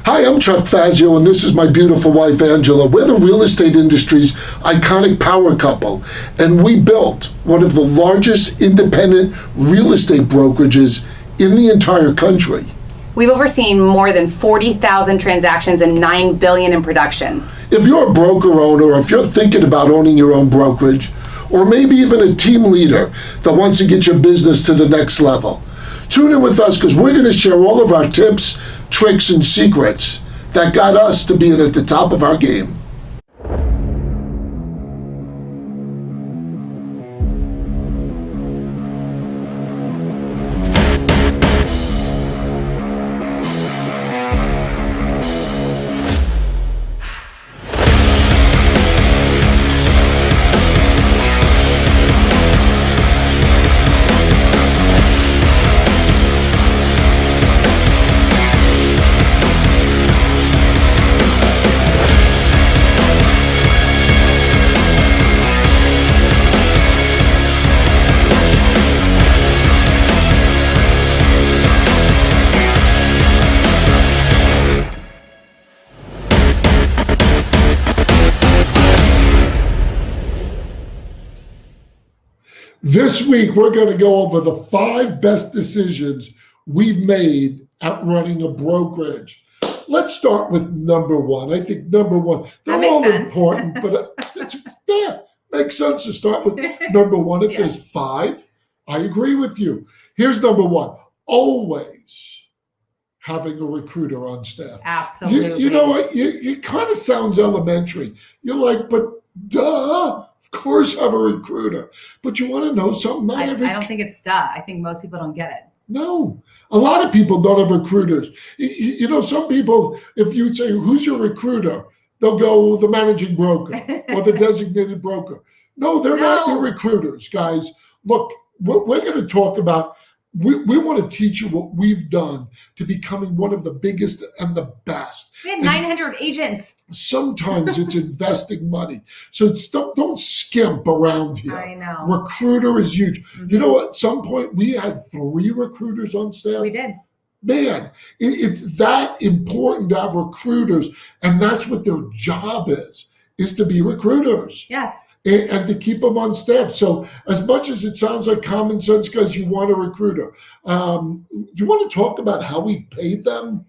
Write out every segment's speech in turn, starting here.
Hi, I'm Chuck Fazio, and this is my beautiful wife, Angela. We're the real estate industry's iconic power couple, and we built one of the largest independent real estate brokerages in the entire country. We've overseen more than 40,000 transactions and $9 billion in production. If you're a broker owner, or if you're thinking about owning your own brokerage, or maybe even a team leader that wants to get your business to the next level, tune in with us because we're going to share all of our tips, tricks, and secrets that got us to being at the top of our game. This week, we're going to go over the 5 best decisions we've made at running a brokerage. Let's start with number 1. I think number 1, they're all important, but makes sense to start with number 1. If there's 5, I agree with you. Here's number 1, always having a recruiter on staff. Absolutely. You know what? It kind of sounds elementary. You're like, but duh. Of course, have a recruiter. But you want to know something? I don't think it's duh. I think most people don't get it. No. A lot of people don't have recruiters. You know, some people, if you say, who's your recruiter? They'll go, the managing broker or the designated broker. No, they're not your recruiters, guys. Look, we're going to talk about, we want to teach you what we've done to becoming one of the biggest and the best. We had 900 agents. Sometimes it's investing money. So don't skimp around here. I know. Recruiter is huge. Mm-hmm. You know, at some point we had 3 recruiters on staff. We did. Man, it's that important to have recruiters. And that's what their job is to be recruiters. Yes. And to keep them on staff. So as much as it sounds like common sense because you want a recruiter, do you want to talk about how we paid them?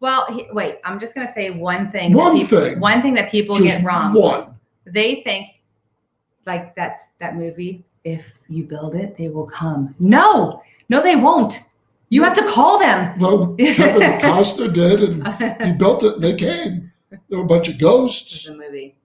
Well, wait, I'm just going to say one thing. One thing that people get wrong. One. They think, like that movie, if you build it, they will come. No, they won't. You have to call them. Well, Kevin Costner did, and he built it, and they came. There were a bunch of ghosts. It's a movie.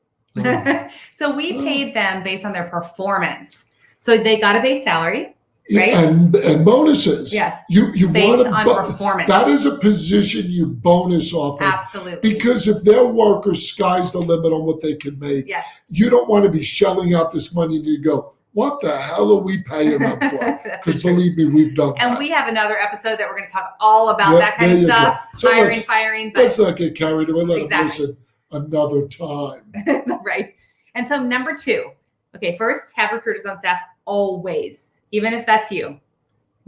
So we paid them based on their performance. So they got a base salary, right? And bonuses. Yes. You based on performance. That is a position you bonus off of. Absolutely. Because if their workers, sky's the limit on what they can make. Yes. You don't want to be shelling out this money and you go, what the hell are we paying them for? Because believe me, we've done that. And we have another episode that we're going to talk all about that kind of stuff. So firing. But let's not get carried away. Let them listen another time. Right. And so number 2, okay, first, have recruiters on staff always. Even if that's you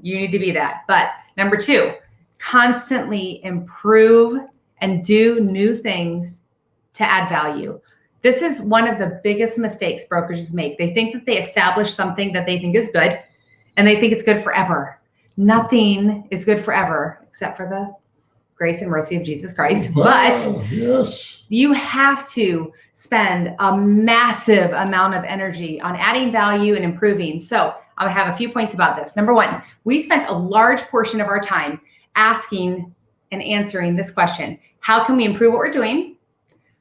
need to be that. But number 2, constantly improve and do new things to add value. This is one of the biggest mistakes brokerages make. They think that they establish something that they think is good, and they think it's good forever. Nothing is good forever except for the grace and mercy of Jesus Christ. But yes, you have to spend a massive amount of energy on adding value and improving. So I have a few points about this. Number 1, we spent a large portion of our time asking and answering this question. How can we improve what we're doing,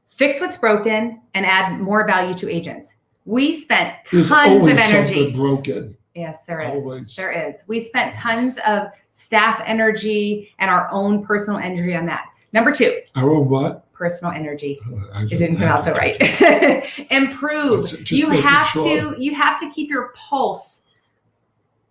fix what's broken, and add more value to agents? We spent tons of energy. There's always something broken. Yes, there is. Always. There is. We spent tons of staff energy and our own personal energy on that. Number 2. Our own what? Personal energy. It didn't come out so right. Improve. You have to keep your pulse.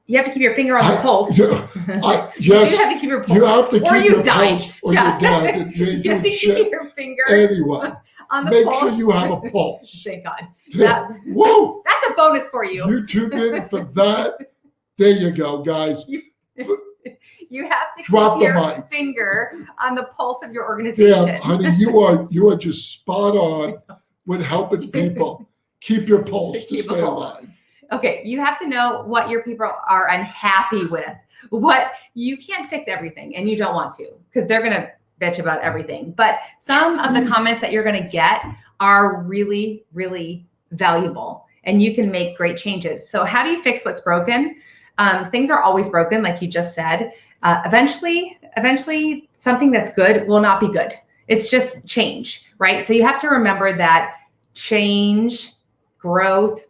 You have to keep your finger on the pulse. Yes. You have to keep your pulse. You have to keep your pulse or you die. You have to keep your finger anyway. On the Make pulse. sure you have a pulse. Thank God. Whoa. That's a bonus for you. You tuned in for that. There you go, guys. You have to Drop keep the your mic. finger on the pulse of your organization. Damn, honey, you are just spot on with helping people keep your pulse to Keep a stay pulse. alive. Okay, you have to know what your people are unhappy with. What you can't fix everything, and you don't want to, because they're gonna bitch about everything. But some of the comments that you're gonna get are really, really valuable, and you can make great changes. So how do you fix what's broken? Things are always broken, like you just said. Eventually, something that's good will not be good. It's just change, right? So you have to remember that change, growth,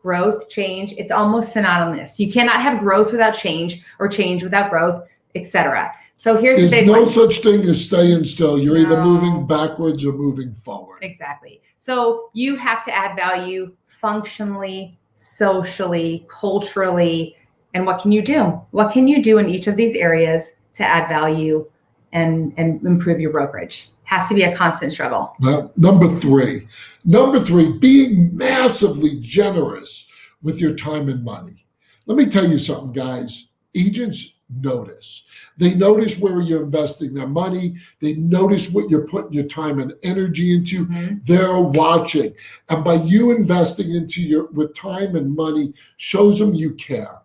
change, it's almost synonymous. You cannot have growth without change or change without growth, etc. So here's the big There's no one. such thing as staying still. You're either No. moving backwards or moving forward. Exactly. So you have to add value functionally, socially, culturally. And what can you do? What can you do in each of these areas to add value and improve your brokerage? Has to be a constant struggle. Well, number three, being massively generous with your time and money. Let me tell you something, guys. Agents notice. They notice where you're investing their money. They notice what you're putting your time and energy into. Mm-hmm. They're watching. And by you investing with time and money shows them you care.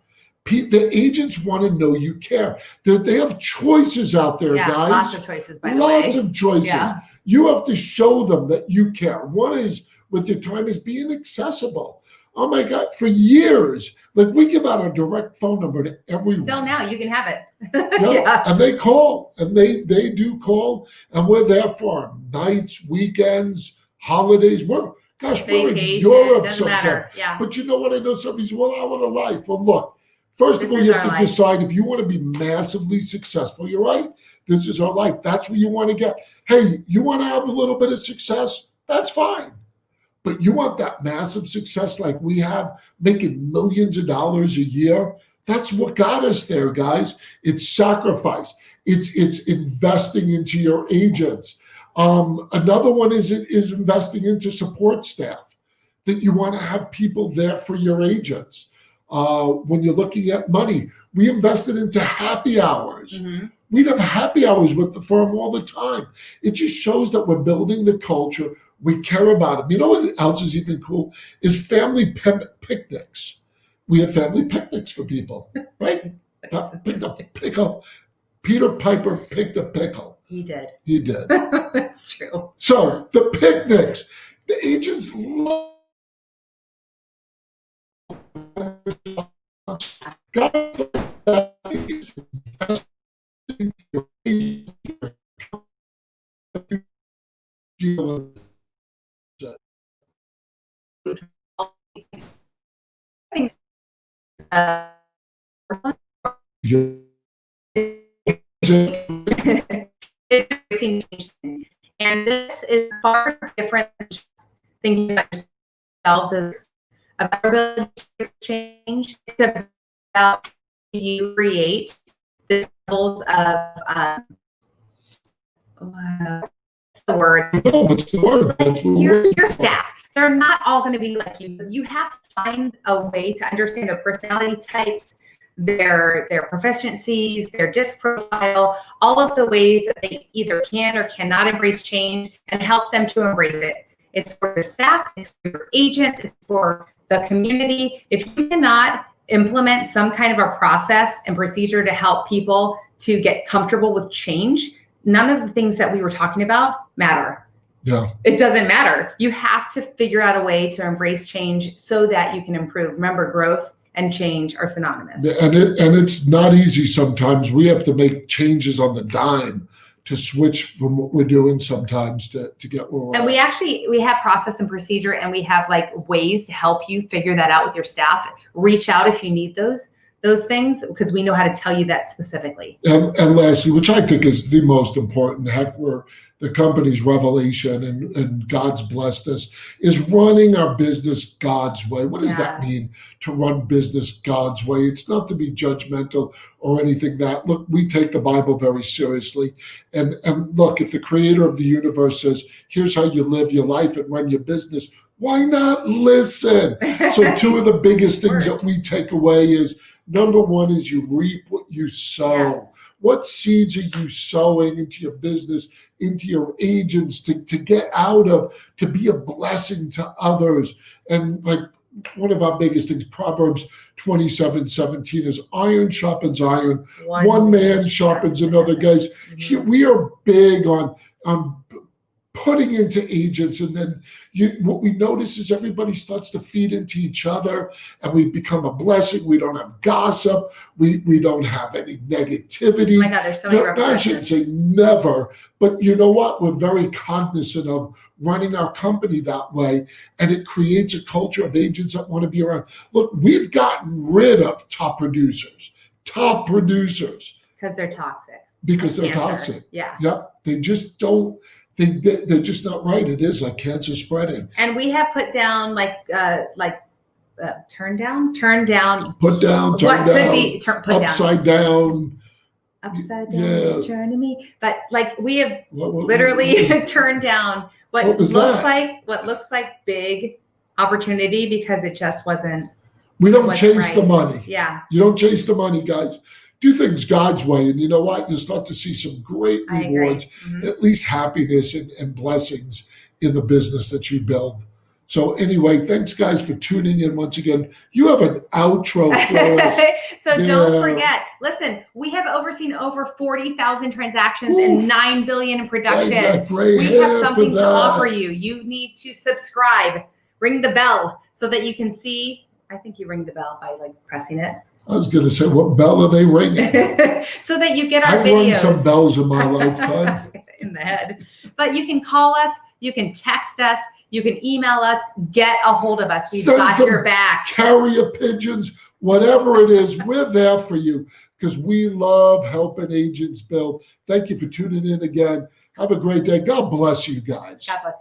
The agents want to know you care. They have choices out there, guys. Lots of choices, by the way. Lots of choices. Yeah. You have to show them that you care. One is with your time is being accessible. Oh my God, for years, like we give out a direct phone number to everyone. Still now, you can have it. Yep. Yeah. And they call, and they do call, and we're there for them. Nights, weekends, holidays. We're in Europe doesn't sometimes. matter. Yeah. But you know what? I know somebody's, well, I want a life. Well, look, first of all, This you is have to our life. decide if you want to be massively successful. You're right. This is our life. That's where you want to get. Hey, you want to have a little bit of success? That's fine. But you want that massive success like we have, making millions of dollars a year? That's what got us there, guys. It's sacrifice. It's investing into your agents. Another one is investing into support staff, that you want to have people there for your agents. When you're looking at money, we invested into happy hours. Mm-hmm. We'd have happy hours with the firm all the time. It just shows that we're building the culture. We care about them. You know what else is even cool? Is family picnics. We have family picnics for people, right? Picked a pickle. Peter Piper picked a pickle. He did. He did. That's true. So the picnics, the agents love. Guys like that is investing your agent, your Things. And this is far different than just thinking about yourselves as a better ability to change. It's about you create the levels of what's the word? What's the word? Your staff. They're not all going to be like you. You have to find a way to understand their personality types, their proficiencies, their disc profile, all of the ways that they either can or cannot embrace change, and help them to embrace it. It's for your staff, it's for your agents, it's for the community. If you cannot implement some kind of a process and procedure to help people to get comfortable with change, none of the things that we were talking about matter. Yeah. It doesn't matter. You have to figure out a way to embrace change so that you can improve. Remember, growth and change are synonymous. And it's not easy sometimes. We have to make changes on the dime to switch from what we're doing sometimes to get where we're And at. we have process and procedure, and we have like ways to help you figure that out with your staff. Reach out if you need those things, because we know how to tell you that specifically. And lastly, which I think is the most important, heck, we're the company's revelation and God's blessed us, is running our business God's way. What does that mean, to run business God's way? It's not to be judgmental or anything that. Look, we take the Bible very seriously. And look, if the creator of the universe says, here's how you live your life and run your business, why not listen? So two of the biggest things that we take away is, number one is you reap what you sow. Yes. What seeds are you sowing into your business, into your agents to get out of, to be a blessing to others? And like one of our biggest things, Proverbs 27:17 is iron sharpens iron. One man sharpens another. Guys, we are big on putting into agents, and then what we notice is everybody starts to feed into each other, and we become a blessing. We don't have gossip. We don't have any negativity. Oh my God, there's so many I shouldn't say never, but you know what? We're very cognizant of running our company that way, and it creates a culture of agents that want to be around. Look, we've gotten rid of top producers. Because they're toxic. Because they're cancer. toxic. Yeah. Yep. They just don't. They're just not right. It is like cancer spreading. And we have put down turn down, Put down, turn what down, could be put upside down. Upside down, Yeah. turn to me. But like we have What literally turned down what was looks that? like big opportunity because it just wasn't. We don't wasn't chase right. the money. Yeah. You don't chase the money, guys. Do things God's way, and you know what? You'll start to see some great rewards, at least happiness and blessings in the business that you build. So anyway, thanks guys for tuning in once again. You have an outro for us. So don't forget, listen, we have overseen over 40,000 transactions and $9 billion in production. We have something to offer you. You need to subscribe, ring the bell so that you can see. I think you ring the bell by like pressing it. I was going to say, what bell are they ringing? So that you get our I've videos. rung some bells in my lifetime. In the head. But you can call us, you can text us, you can email us, get a hold of us. We've got your back. Carrier pigeons, whatever it is, we're there for you because we love helping agents build. Thank you for tuning in again. Have a great day. God bless you guys. God bless.